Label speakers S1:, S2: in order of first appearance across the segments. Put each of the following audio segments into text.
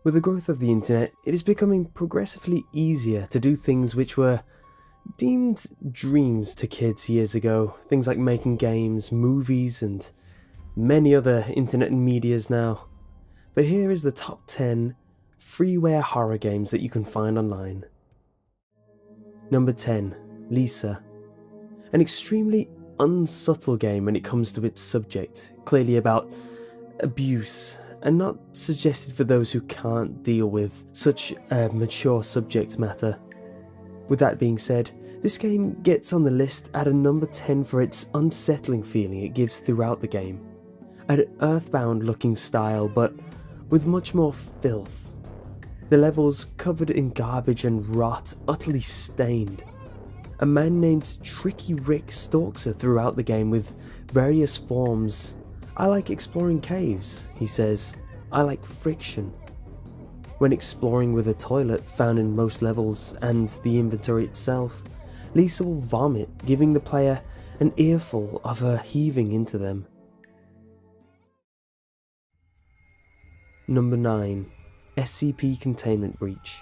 S1: With the growth of the internet, it is becoming progressively easier to do things which were deemed dreams to kids years ago. Things like making games, movies, and many other internet medias now. But here is the top 10 freeware horror games that you can find online. Number 10. Lisa. An extremely unsubtle game when it comes to its subject, clearly about abuse, and not suggested for those who can't deal with such a mature subject matter. With that being said, this game gets on the list at a number 10 for its unsettling feeling it gives throughout the game. An earthbound looking style, but with much more filth. The levels covered in garbage and rot, utterly stained. A man named Tricky Rick stalks her throughout the game with various forms. "I like exploring caves," he says. "I like friction." When exploring with a toilet found in most levels and the inventory itself, Lisa will vomit, giving the player an earful of her heaving into them. Number 9. SCP Containment Breach.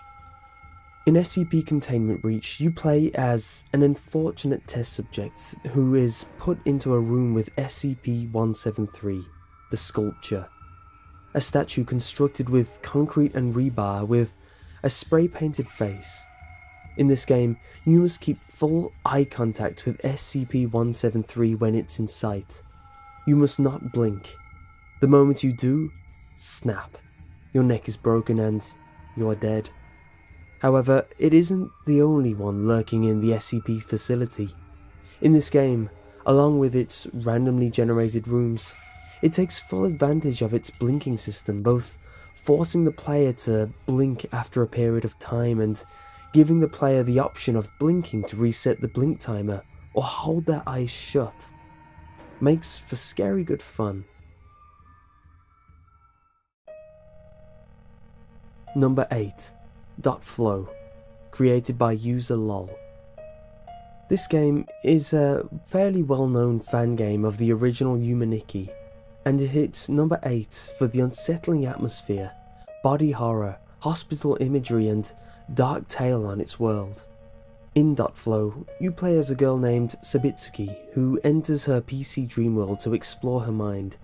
S1: In SCP Containment Breach, you play as an unfortunate test subject who is put into a room with SCP-173, the sculpture. A statue constructed with concrete and rebar with a spray-painted face. In this game, you must keep full eye contact with SCP-173 when it's in sight. You must not blink. The moment you do, snap. Your neck is broken and you are dead. However, it isn't the only one lurking in the SCP facility. In this game, along with its randomly generated rooms, it takes full advantage of its blinking system, both forcing the player to blink after a period of time and giving the player the option of blinking to reset the blink timer or hold their eyes shut. Makes for scary good fun. Number 8. .flow, created by user lol. This game is a fairly well-known fan game of the original Humaniki, and it hits number 8 for the unsettling atmosphere, body horror, hospital imagery, and dark tale on its world. In .flow, you play as a girl named Sabitsuki who enters her PC dream world to explore her mind.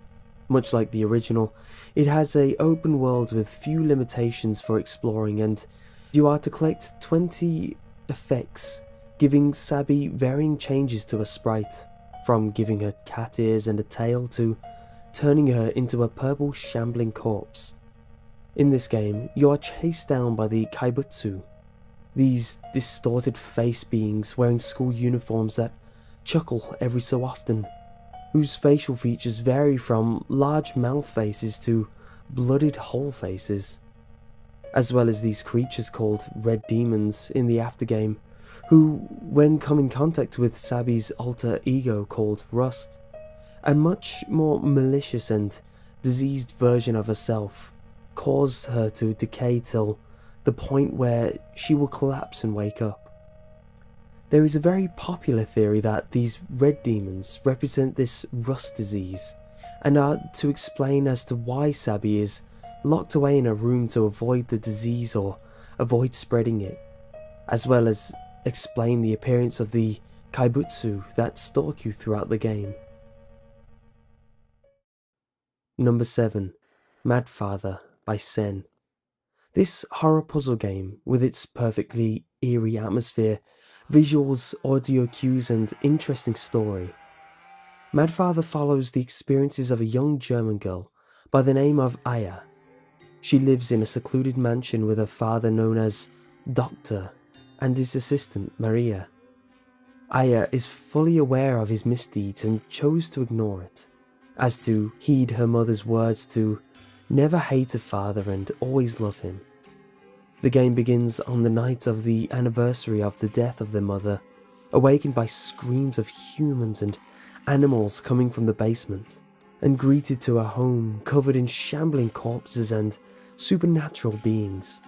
S1: Much like the original, it has an open world with few limitations for exploring, and you are to collect 20 effects, giving Sabi varying changes to her sprite, from giving her cat ears and a tail to turning her into a purple shambling corpse. In this game, you are chased down by the Kaibutsu, these distorted face beings wearing school uniforms that chuckle every so often, whose facial features vary from large mouth faces to blooded whole faces, as well as these creatures called red demons in the aftergame, who, when come in contact with Sabi's alter ego called Rust, a much more malicious and diseased version of herself, cause her to decay till the point where she will collapse and wake up. There is a very popular theory that these red demons represent this rust disease and are to explain as to why Sabi is locked away in a room to avoid the disease or avoid spreading it, as well as explain the appearance of the Kaibutsu that stalk you throughout the game. Number 7. Mad Father by Sen. This horror puzzle game, with its perfectly eerie atmosphere, visuals, audio cues, and interesting story. Mad Father follows the experiences of a young German girl by the name of Aya. She lives in a secluded mansion with her father known as Doctor and his assistant Maria. Aya is fully aware of his misdeeds and chose to ignore it, as to heed her mother's words to never hate her father and always love him. The game begins on the night of the anniversary of the death of their mother, awakened by screams of humans and animals coming from the basement, and greeted to her home covered in shambling corpses and supernatural beings.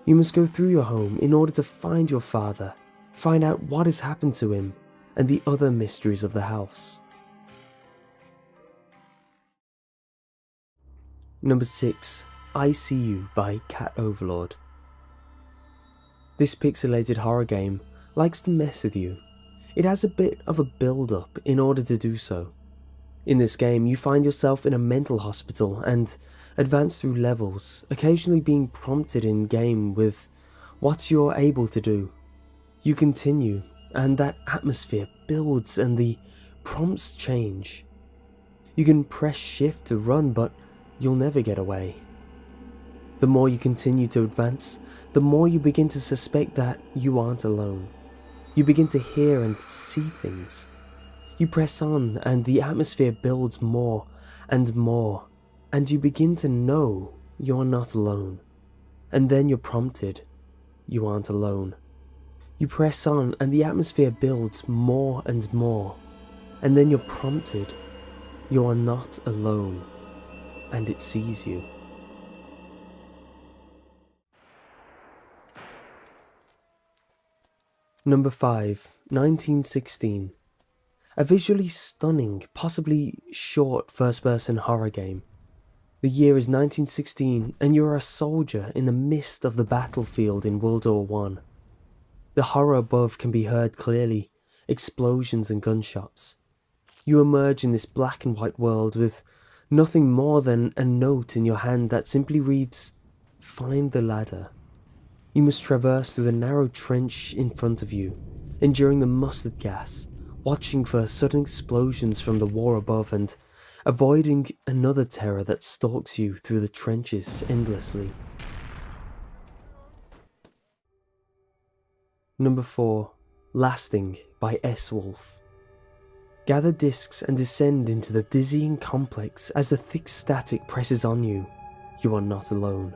S1: You must go through your home in order to find your father, find out what has happened to him, and the other mysteries of the house. Number 6. I See You by Cat Overlord. This pixelated horror game likes to mess with you. It has a bit of a build-up in order to do so. In this game, you find yourself in a mental hospital and advance through levels, occasionally being prompted in-game with what you're able to do. You continue, and that atmosphere builds and the prompts change. You can press shift to run, but you'll never get away. The more you continue to advance, the more you begin to suspect that you aren't alone. You begin to hear and see things. You press on and the atmosphere builds more, and you begin to know you're not alone. And then you're prompted, you aren't alone. You press on and the atmosphere builds more, and then you're prompted, you are not alone, and it sees you. Number 5, 1916. A visually stunning, possibly short first-person horror game. The year is 1916 and you're a soldier in the midst of the battlefield in World War I. The horror above can be heard clearly, explosions and gunshots. You emerge in this black and white world with nothing more than a note in your hand that simply reads, "Find the ladder." You must traverse through the narrow trench in front of you, enduring the mustard gas, watching for sudden explosions from the war above and avoiding another terror that stalks you through the trenches endlessly. Number 4, Lasting by S. Wolf. Gather discs and descend into the dizzying complex as the thick static presses on you. You are not alone.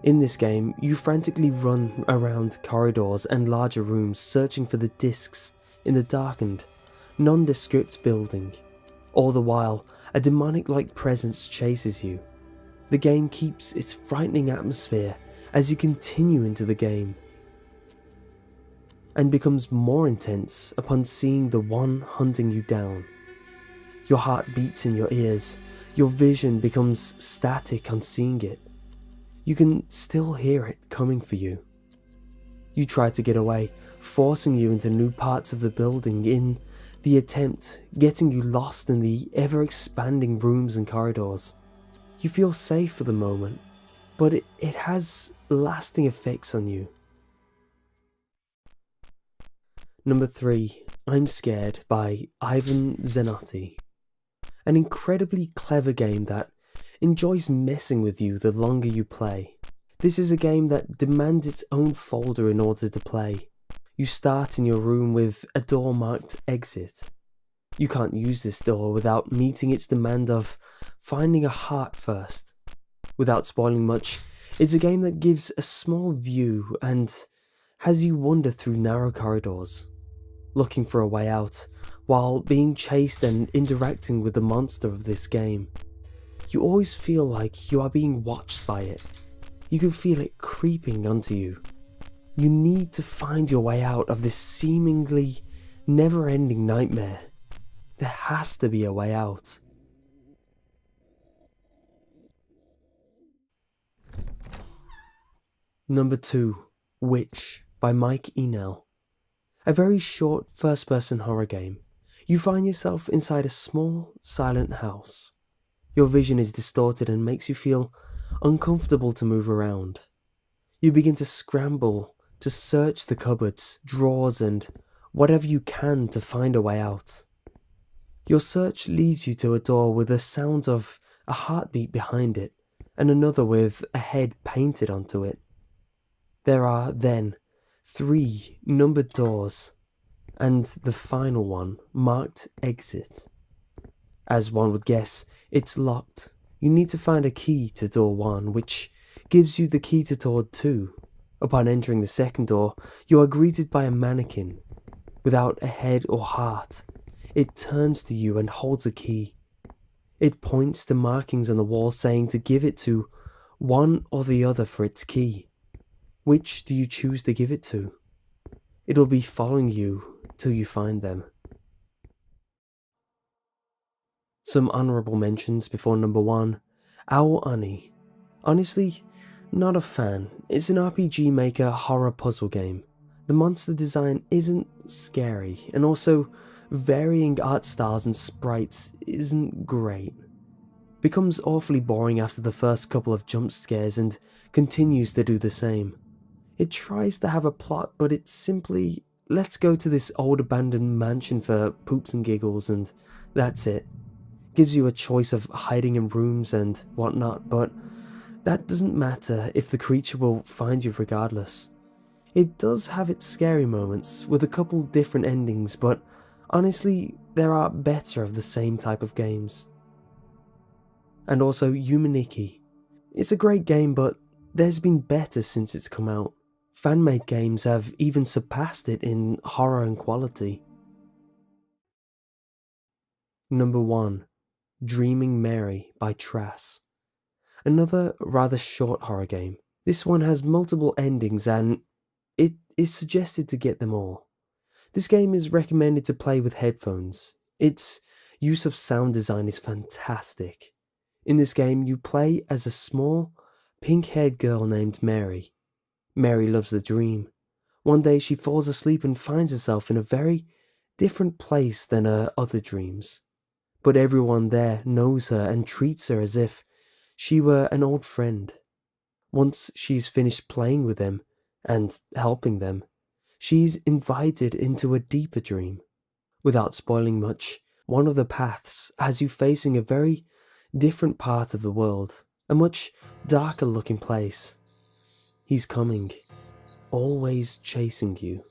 S1: In this game, you frantically run around corridors and larger rooms searching for the discs in the darkened, nondescript building. All the while, a demonic-like presence chases you. The game keeps its frightening atmosphere as you continue into the game, and becomes more intense upon seeing the one hunting you down. Your heart beats in your ears, your vision becomes static on seeing it. You can still hear it coming for you. You try to get away, forcing you into new parts of the building in the attempt, getting you lost in the ever-expanding rooms and corridors. You feel safe for the moment, but it has lasting effects on you. Number 3, I'm Scared by Ivan Zanotti. An incredibly clever game that enjoys messing with you the longer you play. This is a game that demands its own folder in order to play. You start in your room with a door marked Exit. You can't use this door without meeting its demand of finding a heart first. Without spoiling much, it's a game that gives a small view and has you wander through narrow corridors, looking for a way out, while being chased and interacting with the monster of this game. You always feel like you are being watched by it. You can feel it creeping onto you. You need to find your way out of this seemingly never-ending nightmare. There has to be a way out. Number 2, Witch by Mike Enell. A very short first-person horror game. You find yourself inside a small, silent house. Your vision is distorted and makes you feel uncomfortable to move around. You begin to scramble to search the cupboards, drawers and whatever you can to find a way out. Your search leads you to a door with the sound of a heartbeat behind it and another with a head painted onto it. There are then 3 numbered doors and the final one marked Exit. As one would guess, it's locked. You need to find a key to door 1, which gives you the key to door 2. Upon entering the second door, you are greeted by a mannequin. Without a head or heart, it turns to you and holds a key. It points to markings on the wall saying to give it to one or the other for its key. Which do you choose to give it to? It'll be following you till you find them. Some honourable mentions before number 1. Ao Ani. Honestly, not a fan. It's an RPG Maker horror puzzle game. The monster design isn't scary, and also varying art styles and sprites isn't great. Becomes awfully boring after the first couple of jump scares and continues to do the same. It tries to have a plot, but it's simply, let's go to this old abandoned mansion for poops and giggles, and that's it. Gives you a choice of hiding in rooms and whatnot, but that doesn't matter if the creature will find you regardless. It does have its scary moments with a couple different endings, but honestly, there are better of the same type of games. And also Yumaniki. It's a great game, but there's been better since it's come out. Fan-made games have even surpassed it in horror and quality. Number 1. Dreaming Mary by Trass. Another rather short horror game. This one has multiple endings and it is suggested to get them all. This game is recommended to play with headphones. Its use of sound design is fantastic. In this game, you play as a small, pink-haired girl named Mary. Mary loves the dream. One day she falls asleep and finds herself in a very different place than her other dreams. But everyone there knows her and treats her as if she were an old friend. Once she's finished playing with them and helping them, she's invited into a deeper dream. Without spoiling much, one of the paths has you facing a very different part of the world, a much darker looking place. He's coming, always chasing you.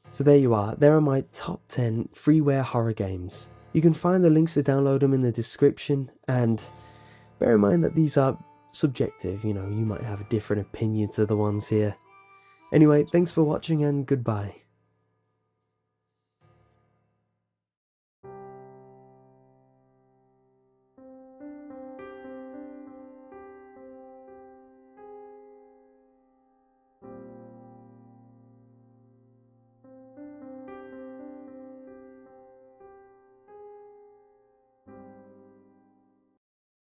S1: So there you are, there are my top 10 freeware horror games. You can find the links to download them in the description, and bear in mind that these are subjective, you might have a different opinion to the ones here. Anyway, thanks for watching and goodbye.